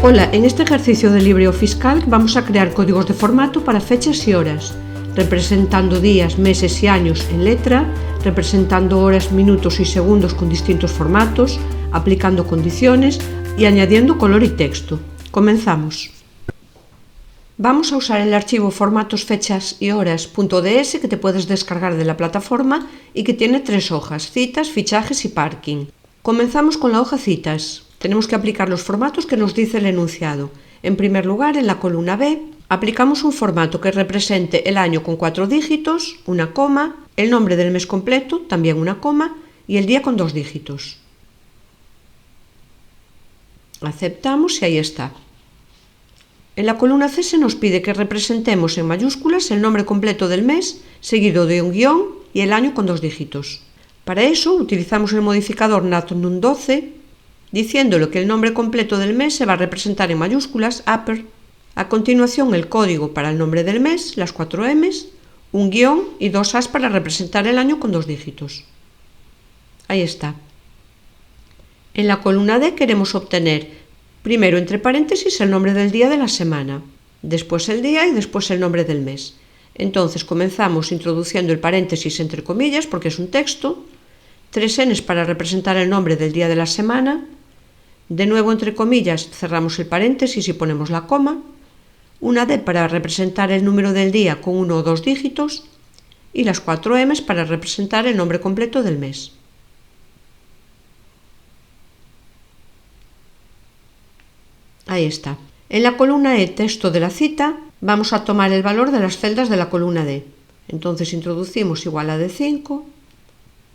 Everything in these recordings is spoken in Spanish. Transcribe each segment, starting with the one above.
Hola, en este ejercicio de LibreOffice Calc vamos a crear códigos de formato para fechas y horas, representando días, meses y años en letra, representando horas, minutos y segundos con distintos formatos, aplicando condiciones y añadiendo color y texto. Comenzamos. Vamos a usar el archivo formatos fechas y horas.ds que te puedes descargar de la plataforma y que tiene 3 hojas: citas, fichajes y parking. Comenzamos con la hoja citas. Tenemos que aplicar los formatos que nos dice el enunciado. En primer lugar, en la columna B, aplicamos un formato que represente el año con 4 dígitos, una coma, el nombre del mes completo, también una coma, y el día con 2 dígitos. Aceptamos y ahí está. En la columna C se nos pide que representemos en mayúsculas el nombre completo del mes, seguido de un guión y el año con 2 dígitos. Para eso utilizamos el modificador NaTnum12, diciéndole que el nombre completo del mes se va a representar en mayúsculas, upper. A continuación el código para el nombre del mes, las 4 M's, un guión y 2 A's para representar el año con 2 dígitos. Ahí está. En la columna D queremos obtener primero entre paréntesis el nombre del día de la semana, después el día y después el nombre del mes. Entonces comenzamos introduciendo el paréntesis entre comillas porque es un texto, 3 N's para representar el nombre del día de la semana, de nuevo entre comillas cerramos el paréntesis y ponemos la coma, una D para representar el número del día con 1 o 2 dígitos y las 4 M's para representar el nombre completo del mes. Ahí está. En la columna E, texto de la cita, vamos a tomar el valor de las celdas de la columna D. Entonces introducimos igual a D5,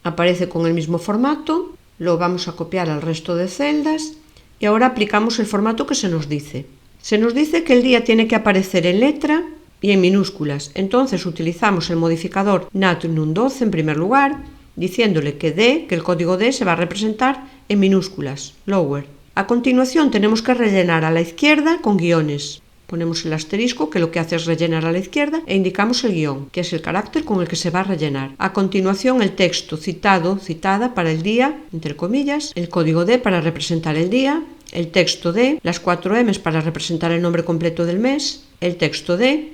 aparece con el mismo formato, lo vamos a copiar al resto de celdas y ahora aplicamos el formato que se nos dice. Se nos dice que el día tiene que aparecer en letra y en minúsculas, entonces utilizamos el modificador NaTnum12 en primer lugar, diciéndole que el código D se va a representar en minúsculas, lower. A continuación tenemos que rellenar a la izquierda con guiones. Ponemos el asterisco que lo que hace es rellenar a la izquierda e indicamos el guión, que es el carácter con el que se va a rellenar. A continuación el texto citado, citada para el día, entre comillas, el código D para representar el día, el texto D, las 4 M's para representar el nombre completo del mes, el texto D,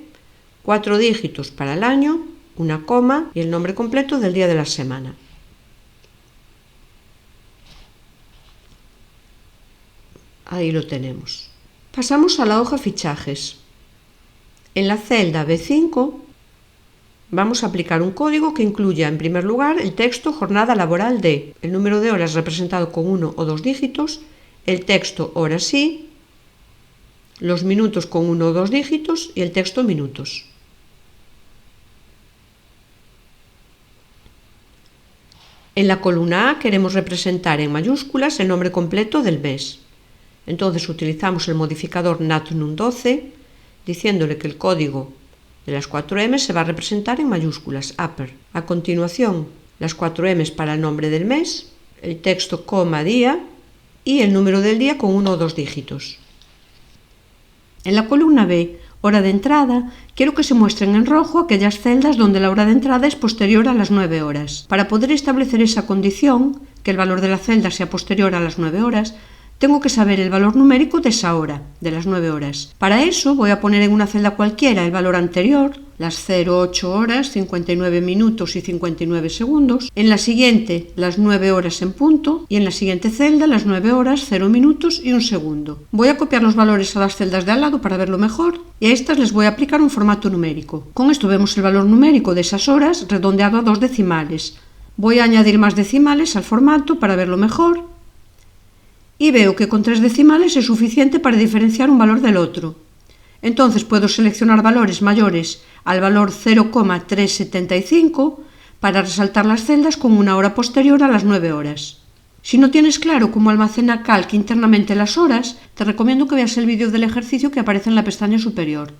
4 dígitos para el año, una coma y el nombre completo del día de la semana. Ahí lo tenemos. Pasamos a la hoja fichajes. En la celda B5 vamos a aplicar un código que incluya en primer lugar el texto jornada laboral de, el número de horas representado con 1 o 2 dígitos, el texto horas sí, los minutos con 1 o 2 dígitos y el texto minutos. En la columna A queremos representar en mayúsculas el nombre completo del mes. Entonces utilizamos el modificador NaTnum12 diciéndole que el código de las 4 M's se va a representar en mayúsculas, upper. A continuación, las 4 M's para el nombre del mes, el texto coma día y el número del día con 1 o 2 dígitos. En la columna B, hora de entrada, quiero que se muestren en rojo aquellas celdas donde la hora de entrada es posterior a las 9 horas. Para poder establecer esa condición, que el valor de la celda sea posterior a las 9 horas, tengo que saber el valor numérico de esa hora, de las 9 horas. Para eso voy a poner en una celda cualquiera el valor anterior, las 08 horas, 59 minutos y 59 segundos, en la siguiente las 9 horas en punto y en la siguiente celda las 9 horas, 0 minutos y 1 segundo. Voy a copiar los valores a las celdas de al lado para verlo mejor y a estas les voy a aplicar un formato numérico. Con esto vemos el valor numérico de esas horas redondeado a 2 decimales. Voy a añadir más decimales al formato para verlo mejor. Y veo que con 3 decimales es suficiente para diferenciar un valor del otro. Entonces puedo seleccionar valores mayores al valor 0,375 para resaltar las celdas con una hora posterior a las 9 horas. Si no tienes claro cómo almacena Calc internamente las horas, te recomiendo que veas el vídeo del ejercicio que aparece en la pestaña superior.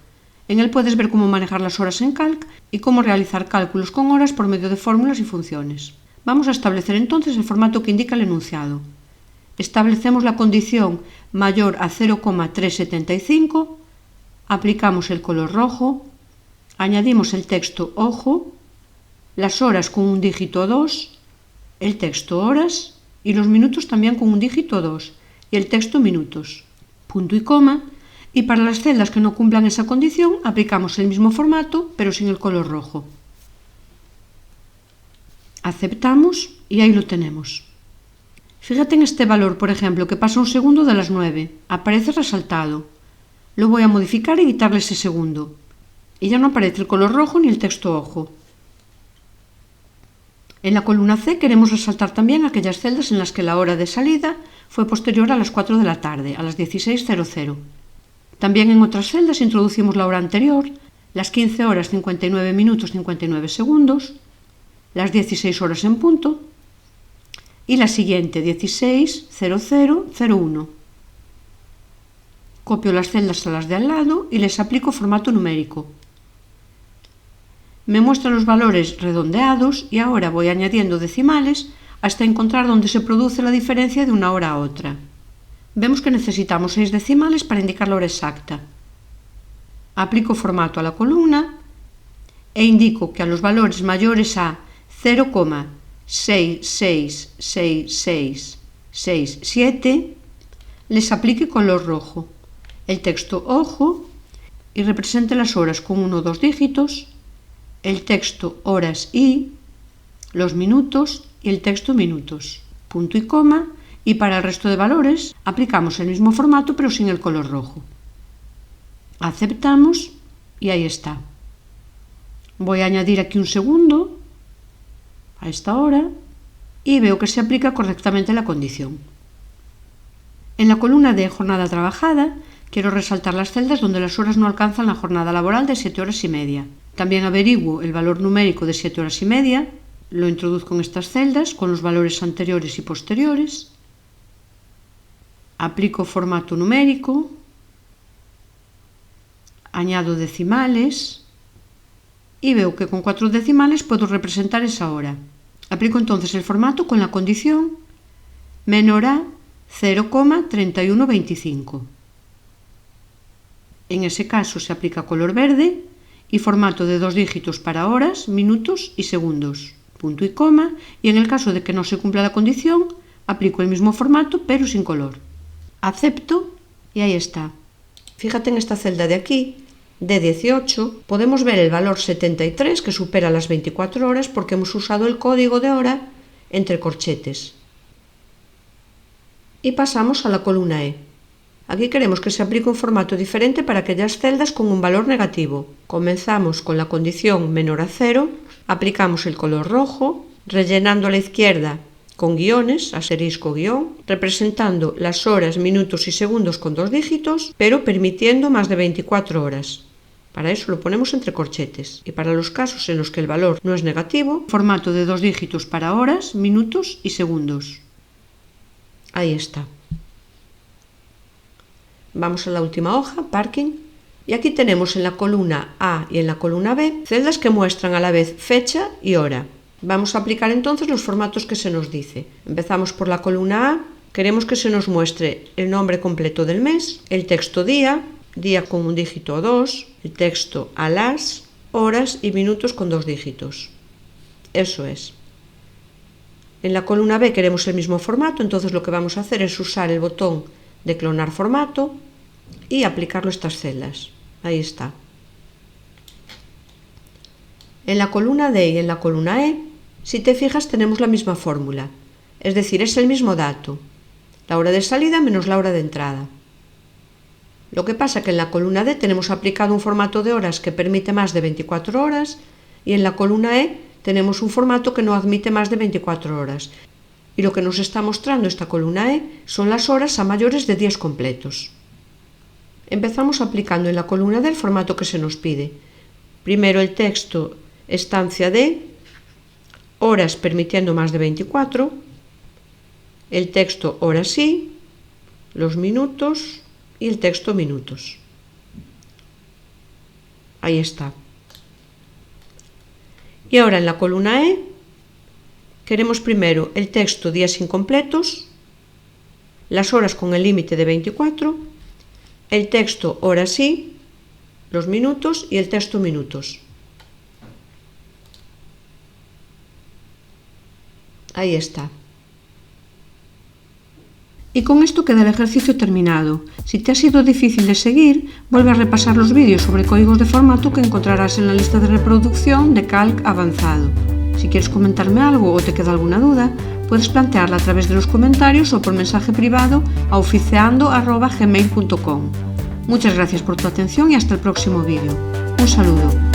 En él puedes ver cómo manejar las horas en Calc y cómo realizar cálculos con horas por medio de fórmulas y funciones. Vamos a establecer entonces el formato que indica el enunciado. Establecemos la condición mayor a 0,375, aplicamos el color rojo, añadimos el texto ojo, las horas con un dígito 2, el texto horas y los minutos también con un dígito 2 y el texto minutos. punto y coma, y para las celdas que no cumplan esa condición aplicamos el mismo formato pero sin el color rojo. Aceptamos y ahí lo tenemos. Fíjate en este valor, por ejemplo, que pasa un segundo de las 9, aparece resaltado. Lo voy a modificar y quitarle ese segundo. Y ya no aparece el color rojo ni el texto ojo. En la columna C queremos resaltar también aquellas celdas en las que la hora de salida fue posterior a las 4 de la tarde, a las 16:00. También en otras celdas introducimos la hora anterior, las 15 horas 59 minutos 59 segundos, las 16 horas en punto y la siguiente 16:00:01. Copio las celdas a las de al lado y les aplico formato numérico. Me muestra los valores redondeados y ahora voy añadiendo decimales hasta encontrar donde se produce la diferencia de una hora a otra. Vemos que necesitamos 6 decimales para indicar la hora exacta. Aplico formato a la columna e indico que a los valores mayores a 0,666667 les aplique color rojo, el texto ojo y represente las horas con 1 o 2 dígitos, el texto horas y, los minutos y el texto minutos, punto y coma, y para el resto de valores aplicamos el mismo formato pero sin el color rojo. Aceptamos y ahí está. Voy a añadir aquí un segundo a esta hora y veo que se aplica correctamente la condición. En la columna de jornada trabajada quiero resaltar las celdas donde las horas no alcanzan la jornada laboral de 7 horas y media. También averiguo el valor numérico de 7 horas y media, lo introduzco en estas celdas con los valores anteriores y posteriores, aplico formato numérico, añado decimales y veo que con 4 decimales puedo representar esa hora. Aplico entonces el formato con la condición menor a 0,3125. En ese caso se aplica color verde y formato de 2 dígitos para horas, minutos y segundos, punto y coma, y en el caso de que no se cumpla la condición, aplico el mismo formato pero sin color. Acepto y ahí está. Fíjate en esta celda de aquí, de 18, podemos ver el valor 73 que supera las 24 horas porque hemos usado el código de hora entre corchetes. Y pasamos a la columna E. Aquí queremos que se aplique un formato diferente para aquellas celdas con un valor negativo. Comenzamos con la condición menor a 0, aplicamos el color rojo, rellenando a la izquierda con guiones, asterisco guión, representando las horas, minutos y segundos con 2 dígitos, pero permitiendo más de 24 horas. Para eso lo ponemos entre corchetes. Y para los casos en los que el valor no es negativo, formato de 2 dígitos para horas, minutos y segundos. Ahí está. Vamos a la última hoja, parking, y aquí tenemos en la columna A y en la columna B celdas que muestran a la vez fecha y hora. Vamos a aplicar entonces los formatos que se nos dice. Empezamos por la columna A, queremos que se nos muestre el nombre completo del mes, el texto día, día con un dígito o 2, el texto a las, horas y minutos con 2 dígitos. Eso es. En la columna B queremos el mismo formato, entonces lo que vamos a hacer es usar el botón de clonar formato y aplicarlo a estas celdas. Ahí está. En la columna D y en la columna E, si te fijas, tenemos la misma fórmula, es decir, es el mismo dato, la hora de salida menos la hora de entrada. Lo que pasa es que en la columna D tenemos aplicado un formato de horas que permite más de 24 horas y en la columna E tenemos un formato que no admite más de 24 horas. Y lo que nos está mostrando esta columna E son las horas a mayores de días completos. Empezamos aplicando en la columna D el formato que se nos pide. Primero el texto estancia D, horas permitiendo más de 24, el texto horas sí, los minutos y el texto minutos. Ahí está. Y ahora en la columna E queremos primero el texto días incompletos, las horas con el límite de 24, el texto horas sí, los minutos y el texto minutos. Ahí está. Y con esto queda el ejercicio terminado. Si te ha sido difícil de seguir, vuelve a repasar los vídeos sobre códigos de formato que encontrarás en la lista de reproducción de Calc Avanzado. Si quieres comentarme algo o te queda alguna duda, puedes plantearla a través de los comentarios o por mensaje privado a oficeando@gmail.com. Muchas gracias por tu atención y hasta el próximo vídeo. Un saludo.